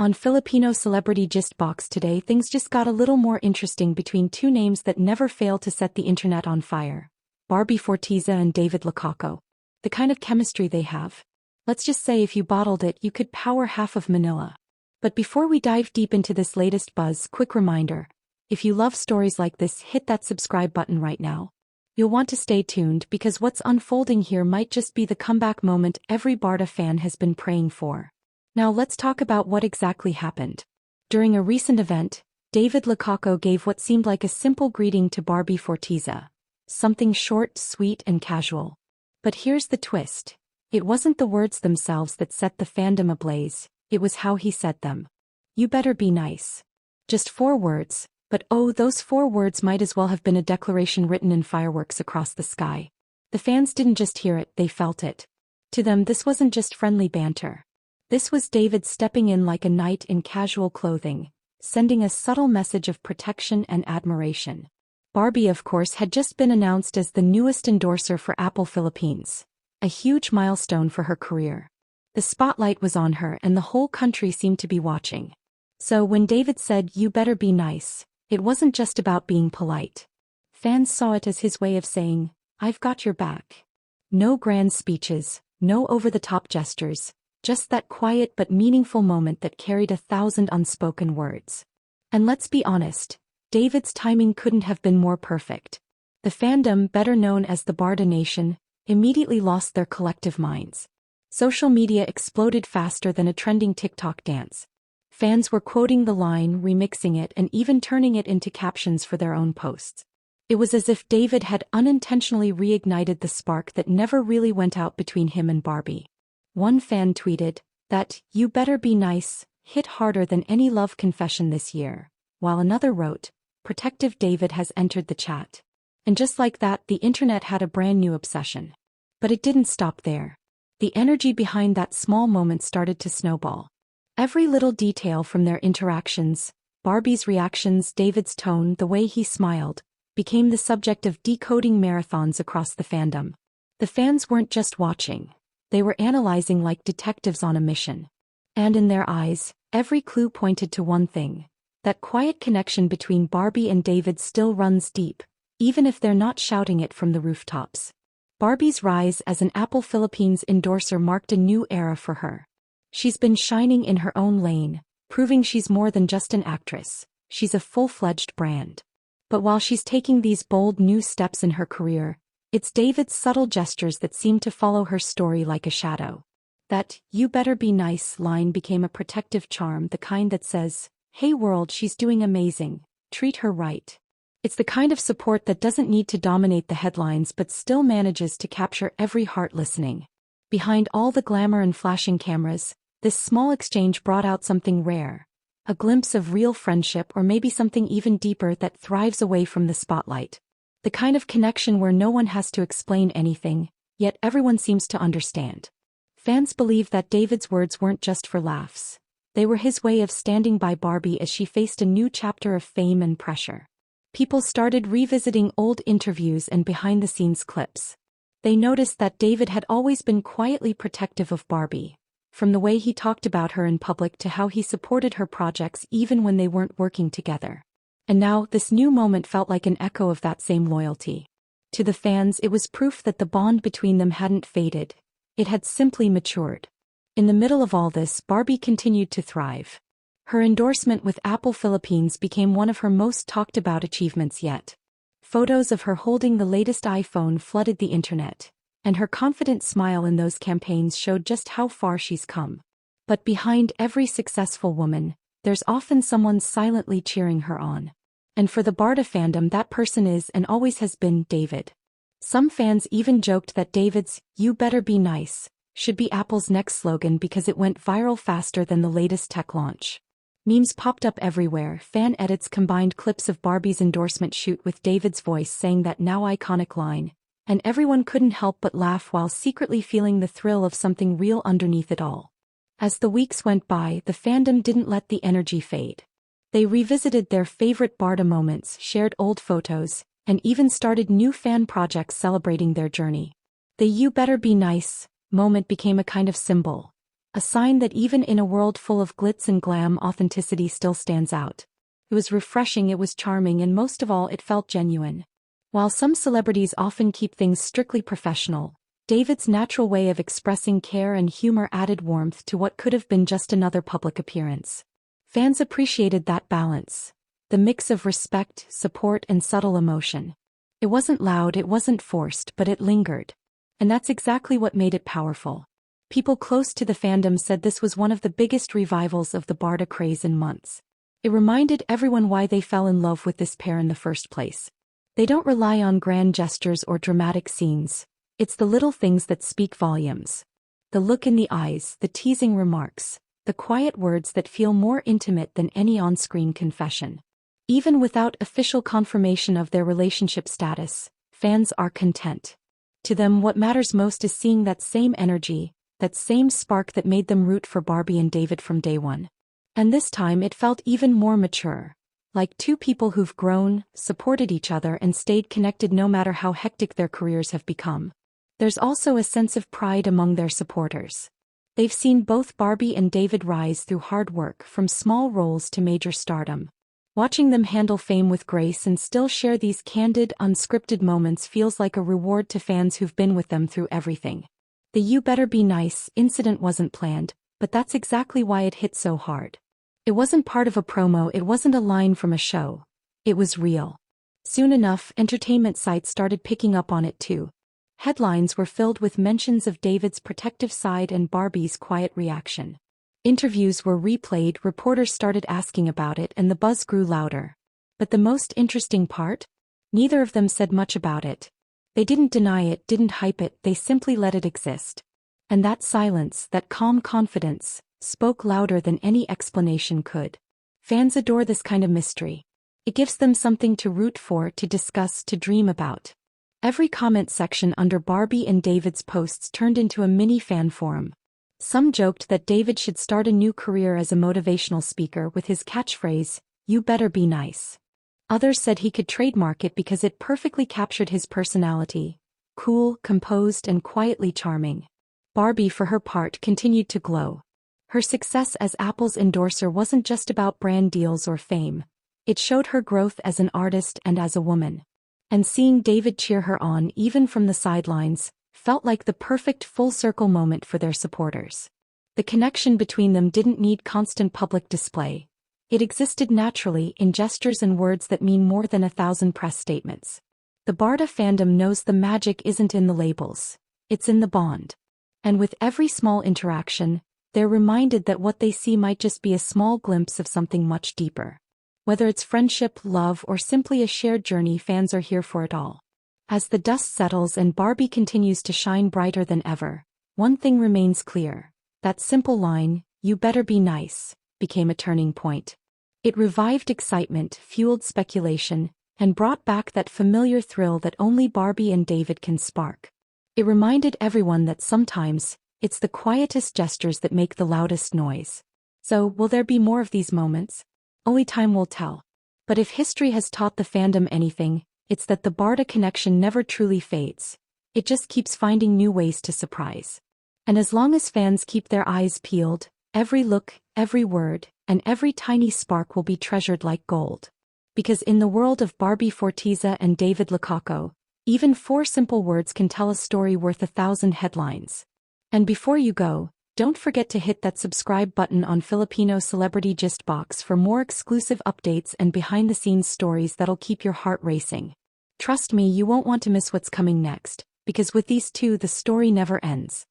On Filipino Celebrity Gist Box today, things just got a little more interesting between two names that never fail to set the internet on fire. Barbie Forteza and David Licauco. The kind of chemistry they have. Let's just say if you bottled it, you could power half of Manila. But before we dive deep into this latest buzz, quick reminder. If you love stories like this, hit that subscribe button right now. You'll want to stay tuned because what's unfolding here might just be the comeback moment every BARDA fan has been praying for. Now let's talk about what exactly happened. During a recent event, David Licauco gave what seemed like a simple greeting to Barbie Forteza. Something short, sweet, and casual. But here's the twist. It wasn't the words themselves that set the fandom ablaze, it was how he said them. You better be nice. Just 4 words, but oh, those 4 words might as well have been a declaration written in fireworks across the sky. The fans didn't just hear it, they felt it. To them, this wasn't just friendly banter. This was David stepping in like a knight in casual clothing, sending a subtle message of protection and admiration. Barbie, of course, had just been announced as the newest endorser for Apple Philippines. A huge milestone for her career. The spotlight was on her and the whole country seemed to be watching. So when David said, "You better be nice," it wasn't just about being polite. Fans saw it as his way of saying, "I've got your back." No grand speeches, no over-the-top gestures, just that quiet but meaningful moment that carried 1,000 unspoken words. And let's be honest, David's timing couldn't have been more perfect. The fandom, better known as the BARDA Nation, immediately lost their collective minds. Social media exploded faster than a trending TikTok dance. Fans were quoting the line, remixing it, and even turning it into captions for their own posts. It was as if David had unintentionally reignited the spark that never really went out between him and Barbie. One fan tweeted that, "You better be nice," hit harder than any love confession this year, while another wrote, "Protective David has entered the chat." And just like that, the internet had a brand new obsession. But it didn't stop there. The energy behind that small moment started to snowball. Every little detail from their interactions, Barbie's reactions, David's tone, the way he smiled, became the subject of decoding marathons across the fandom. The fans weren't just watching. They were analyzing like detectives on a mission. And in their eyes, every clue pointed to one thing. That quiet connection between Barbie and David still runs deep, even if they're not shouting it from the rooftops. Barbie's rise as an Apple Philippines endorser marked a new era for her. She's been shining in her own lane, proving she's more than just an actress, she's a full-fledged brand. But while she's taking these bold new steps in her career, it's David's subtle gestures that seem to follow her story like a shadow. That "you better be nice" line became a protective charm, the kind that says, "Hey world, she's doing amazing, treat her right." It's the kind of support that doesn't need to dominate the headlines but still manages to capture every heart listening. Behind all the glamour and flashing cameras, this small exchange brought out something rare. A glimpse of real friendship, or maybe something even deeper that thrives away from the spotlight. The kind of connection where no one has to explain anything, yet everyone seems to understand. Fans believe that David's words weren't just for laughs. They were his way of standing by Barbie as she faced a new chapter of fame and pressure. People started revisiting old interviews and behind-the-scenes clips. They noticed that David had always been quietly protective of Barbie, from the way he talked about her in public to how he supported her projects even when they weren't working together. And now, this new moment felt like an echo of that same loyalty. To the fans, it was proof that the bond between them hadn't faded. It had simply matured. In the middle of all this, Barbie continued to thrive. Her endorsement with Apple Philippines became one of her most talked about achievements yet. Photos of her holding the latest iPhone flooded the internet, and her confident smile in those campaigns showed just how far she's come. But behind every successful woman, there's often someone silently cheering her on. And for the BARDA fandom, that person is and always has been David. Some fans even joked that David's "You better be nice" should be Apple's next slogan because it went viral faster than the latest tech launch. Memes popped up everywhere, fan edits combined clips of Barbie's endorsement shoot with David's voice saying that now iconic line, and everyone couldn't help but laugh while secretly feeling the thrill of something real underneath it all. As the weeks went by, the fandom didn't let the energy fade. They revisited their favorite BARDA moments, shared old photos, and even started new fan projects celebrating their journey. The "You better be nice" moment became a kind of symbol. A sign that even in a world full of glitz and glam, authenticity still stands out. It was refreshing, it was charming, and most of all, it felt genuine. While some celebrities often keep things strictly professional, David's natural way of expressing care and humor added warmth to what could have been just another public appearance. Fans appreciated that balance, the mix of respect, support, and subtle emotion. It wasn't loud, it wasn't forced, but it lingered. And that's exactly what made it powerful. People close to the fandom said this was one of the biggest revivals of the BARDA craze in months. It reminded everyone why they fell in love with this pair in the first place. They don't rely on grand gestures or dramatic scenes. It's the little things that speak volumes. The look in the eyes, the teasing remarks, the quiet words that feel more intimate than any on-screen confession. Even without official confirmation of their relationship status, fans are content. To them, what matters most is seeing that same energy, that same spark that made them root for Barbie and David from day one. And this time it felt even more mature. Like two people who've grown, supported each other, and stayed connected no matter how hectic their careers have become. There's also a sense of pride among their supporters. They've seen both Barbie and David rise through hard work, from small roles to major stardom. Watching them handle fame with grace and still share these candid, unscripted moments feels like a reward to fans who've been with them through everything. The "You better be nice" incident wasn't planned, but that's exactly why it hit so hard. It wasn't part of a promo, it wasn't a line from a show. It was real. Soon enough, entertainment sites started picking up on it too. Headlines were filled with mentions of David's protective side and Barbie's quiet reaction. Interviews were replayed, reporters started asking about it, and the buzz grew louder. But the most interesting part? Neither of them said much about it. They didn't deny it, didn't hype it, they simply let it exist. And that silence, that calm confidence, spoke louder than any explanation could. Fans adore this kind of mystery. It gives them something to root for, to discuss, to dream about. Every comment section under Barbie and David's posts turned into a mini fan forum. Some joked that David should start a new career as a motivational speaker with his catchphrase, "You better be nice." Others said he could trademark it because it perfectly captured his personality. Cool, composed, and quietly charming. Barbie, for her part, continued to glow. Her success as Apple's endorser wasn't just about brand deals or fame. It showed her growth as an artist and as a woman. And seeing David cheer her on, even from the sidelines, felt like the perfect full-circle moment for their supporters. The connection between them didn't need constant public display. It existed naturally in gestures and words that mean more than 1,000 press statements. The BARDA fandom knows the magic isn't in the labels. It's in the bond. And with every small interaction, they're reminded that what they see might just be a small glimpse of something much deeper. Whether it's friendship, love, or simply a shared journey, fans are here for it all. As the dust settles and Barbie continues to shine brighter than ever, one thing remains clear. That simple line, "You better be nice," became a turning point. It revived excitement, fueled speculation, and brought back that familiar thrill that only Barbie and David can spark. It reminded everyone that sometimes, it's the quietest gestures that make the loudest noise. So, will there be more of these moments? Only time will tell. But if history has taught the fandom anything, it's that the BARDA connection never truly fades. It just keeps finding new ways to surprise. And as long as fans keep their eyes peeled, every look, every word, and every tiny spark will be treasured like gold. Because in the world of Barbie Forteza and David Licauco, even 4 simple words can tell a story worth 1,000 headlines. And before you go, don't forget to hit that subscribe button on Filipino Celebrity Gist Box for more exclusive updates and behind-the-scenes stories that'll keep your heart racing. Trust me, you won't want to miss what's coming next, because with these two, the story never ends.